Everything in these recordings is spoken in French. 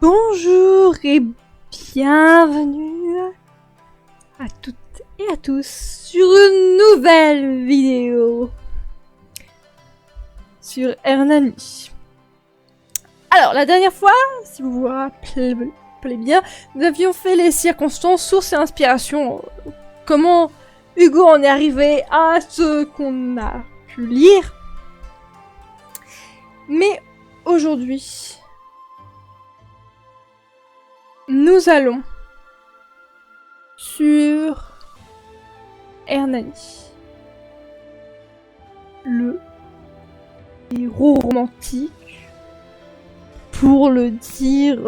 Bonjour et bienvenue à toutes et à tous sur une nouvelle vidéo sur Hernani. Alors la dernière fois, si vous vous rappelez bien, nous avions fait les circonstances, sources et inspirations. Comment Hugo en est arrivé à ce qu'on a pu lire. Mais aujourd'hui, nous allons sur Hernani, le héros romantique, pour le dire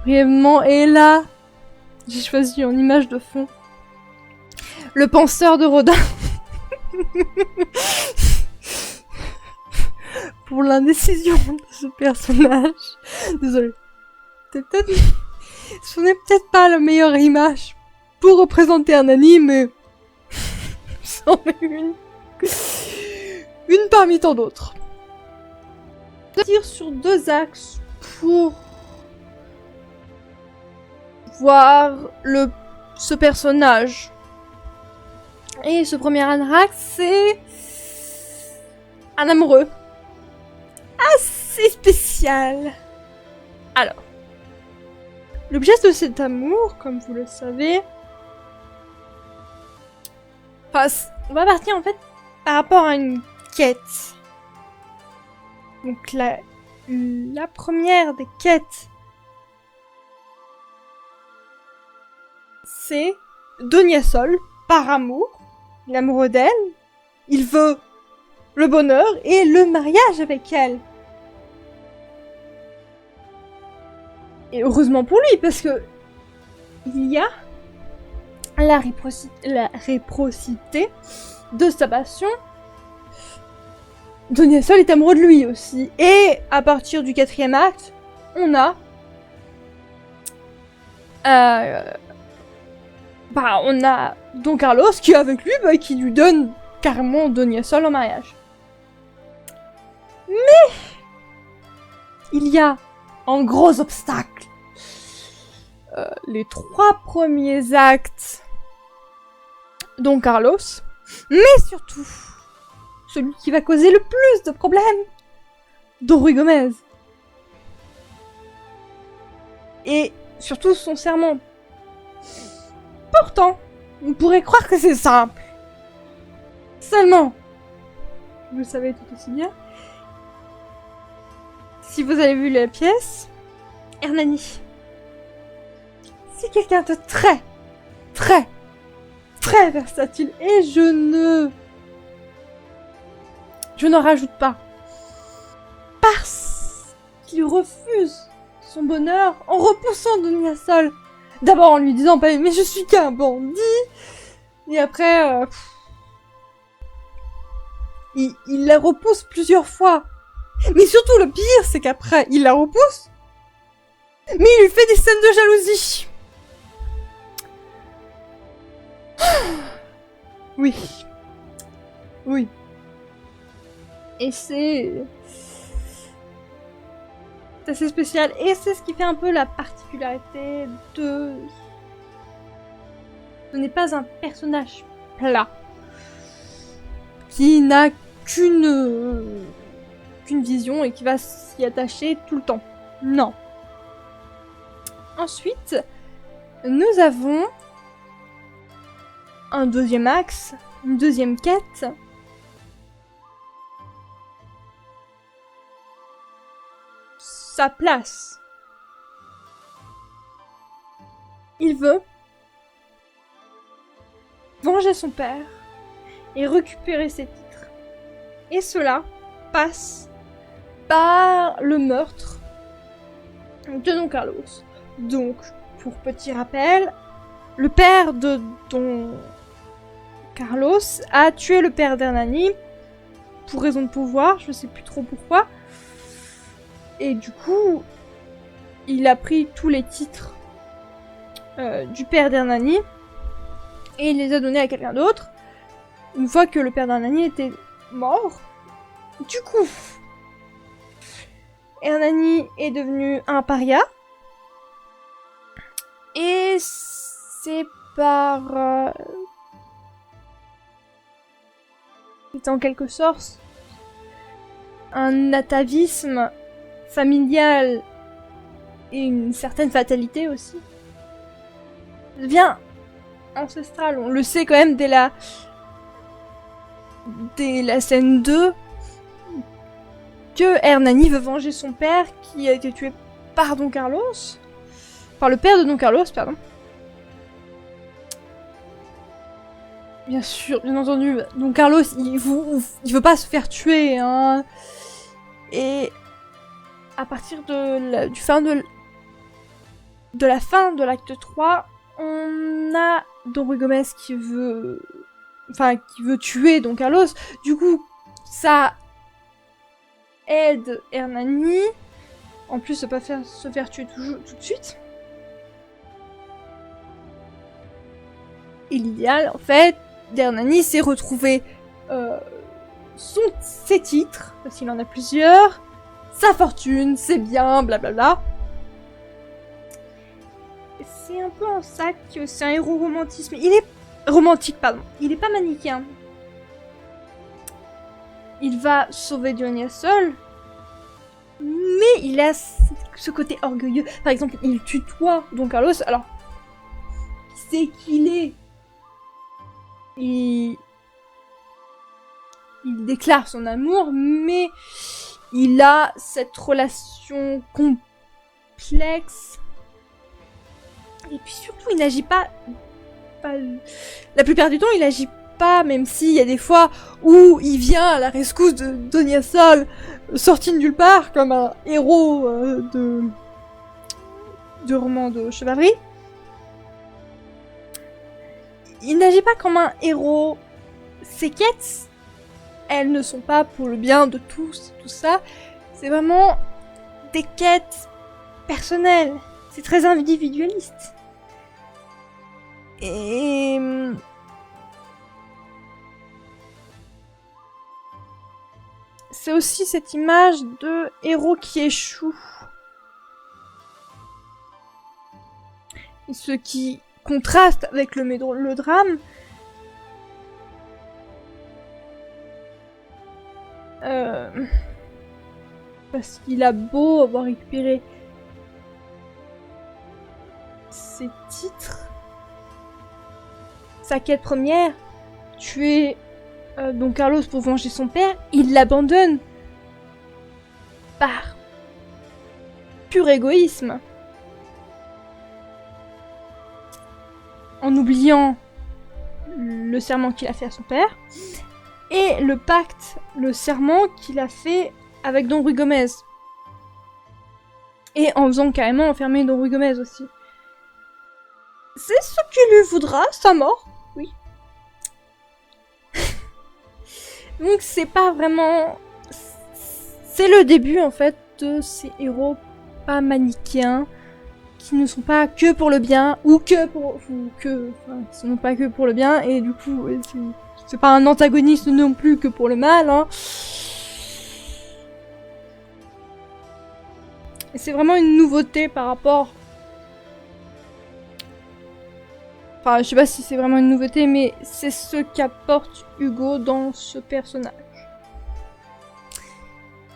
brièvement. Et là, j'ai choisi en image de fond le penseur de Rodin. Pour l'indécision de ce personnage. Désolée. Ce n'est peut-être pas la meilleure image pour représenter Hernani, mais c'en est une parmi tant d'autres. Je vais dire sur deux axes pour voir ce personnage. Et ce premier axe, c'est un amoureux assez spécial. Alors, l'objet de cet amour, comme vous le savez, on va partir en fait par rapport à une quête. Donc la première des quêtes, c'est Donia Sol, par amour, il est amoureux d'elle, il veut le bonheur et le mariage avec elle. Et heureusement pour lui, parce que il y a la réciprocité de sa passion. Donia Sol est amoureux de lui aussi. Et à partir du 4e acte, on a Don Carlos qui est avec lui, qui lui donne carrément Donia Sol en mariage. Mais il y a un gros obstacle. Les 3 premiers actes, Don Carlos, mais surtout celui qui va causer le plus de problèmes, Don Ruy Gomez. Et surtout son serment. Pourtant, on pourrait croire que c'est simple. Seulement, vous le savez tout aussi bien, si vous avez vu la pièce, Hernani, c'est quelqu'un de très, très, très versatile. Et je ne rajoute pas. Parce qu'il refuse son bonheur en repoussant Donia Sol. D'abord en lui disant mais je suis qu'un bandit. Et après, il la repousse plusieurs fois. Mais surtout le pire, c'est qu'après, il la repousse. Mais il lui fait des scènes de jalousie. Oui. Oui. Et c'est assez spécial. Et c'est ce qui fait un peu la particularité de... Ce n'est pas un personnage plat. Qui n'a qu'une vision et qui va s'y attacher tout le temps. Non. Ensuite, nous avons un deuxième axe, une deuxième quête. Sa place. Il veut venger son père et récupérer ses titres. Et cela passe par le meurtre de Don Carlos. Donc, pour petit rappel, le père de Don Carlos a tué le père d'Hernani pour raison de pouvoir, je sais plus trop pourquoi. Et du coup, il a pris tous les titres du père d'Hernani et il les a donnés à quelqu'un d'autre. Une fois que le père d'Hernani était mort, du coup, Hernani est devenu un paria. Et c'est par... c'est en quelque sorte un atavisme familial et une certaine fatalité aussi. Ça devient ancestral. On le sait quand même dès la scène 2 que Hernani veut venger son père qui a été tué par Don Carlos. Par le père de Don Carlos, pardon. Bien sûr, bien entendu, Don Carlos, il veut pas se faire tuer, hein. Et à partir de la fin de l'acte 3, on a Don Ruy Gomez qui veut tuer Don Carlos. Du coup, ça aide Hernani, en plus de pas se faire tuer tout de suite. Et l'idéal, en fait, d'Hernani, c'est retrouver ses titres, parce qu'il en a plusieurs, sa fortune, ses biens, blablabla. C'est un peu en ça que c'est un héros romantique, il est pas manichéen. Il va sauver Dionia seul, mais il a ce côté orgueilleux. Par exemple, il tutoie Don Carlos, alors c'est qu'il est. Il déclare son amour, mais il a cette relation complexe. Et puis surtout, il n'agit pas... La plupart du temps, il agit pas, même s'il y a des fois où il vient à la rescousse de Donia Sol, sorti de nulle part, comme un héros de roman de chevalerie. Il n'agit pas comme un héros. Ses quêtes, elles ne sont pas pour le bien de tous, tout ça. C'est vraiment des quêtes personnelles. C'est très individualiste. Et... c'est aussi cette image de héros qui échoue. Et ce qui contraste avec le drame. Parce qu'il a beau avoir récupéré ses titres, sa quête première, tuer Don Carlos pour venger son père, il l'abandonne par pur égoïsme. En oubliant le serment qu'il a fait à son père, et le pacte, le serment qu'il a fait avec Don Ruy Gomez. Et en faisant carrément enfermer Don Ruy Gomez aussi. C'est ce qu'il lui voudra, sa mort, oui. Donc c'est pas vraiment... c'est le début en fait de ces héros pas manichéens, qui ne sont pas que pour le bien, ou que pour... enfin, ce sont pas que pour le bien, et du coup, c'est pas un antagoniste non plus que pour le mal, hein. Et c'est vraiment une nouveauté par rapport... enfin, je sais pas si c'est vraiment une nouveauté, mais c'est ce qu'apporte Hugo dans ce personnage.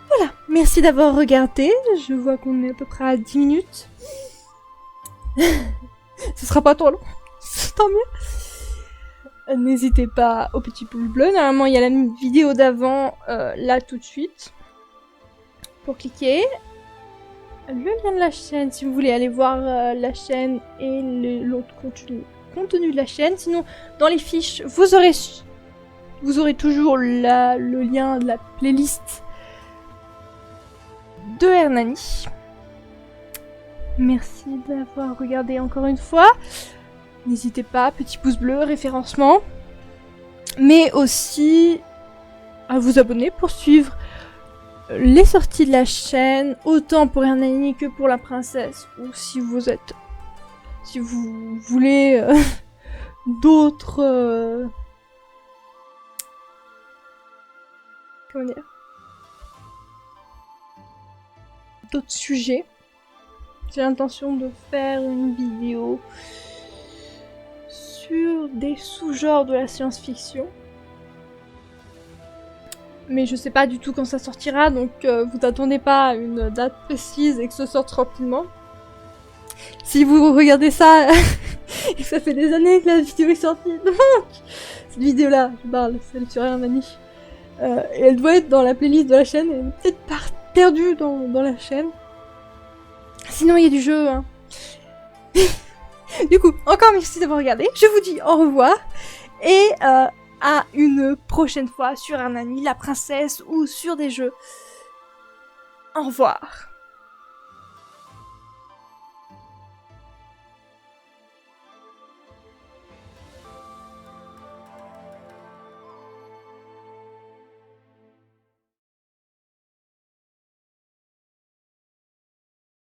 Voilà, merci d'avoir regardé, je vois qu'on est à peu près à 10 minutes. Ce sera pas trop long, tant mieux. N'hésitez pas au petit pouce bleu, normalement il y a la vidéo d'avant là tout de suite. Pour cliquer. Le lien de la chaîne si vous voulez aller voir la chaîne et l'autre contenu de la chaîne. Sinon, dans les fiches, vous aurez toujours le lien de la playlist de Hernani. Merci d'avoir regardé encore une fois. N'hésitez pas, petit pouce bleu, référencement. Mais aussi à vous abonner pour suivre les sorties de la chaîne, autant pour Hernani que pour la princesse. Ou si vous voulez d'autres... comment dire ? d'autres sujets. J'ai l'intention de faire une vidéo sur des sous-genres de la science-fiction. Mais je sais pas du tout quand ça sortira, donc vous attendez pas à une date précise et que ce sorte rapidement. Si vous regardez ça et que ça fait des années que la vidéo est sortie, donc cette vidéo-là, je parle, celle sur Hernani, et elle doit être dans la playlist de la chaîne, elle est peut-être perdue dans la chaîne. Sinon, il y a du jeu, hein. Du coup, encore merci d'avoir regardé, je vous dis au revoir, et à une prochaine fois sur Hernani, la princesse, ou sur des jeux. Au revoir.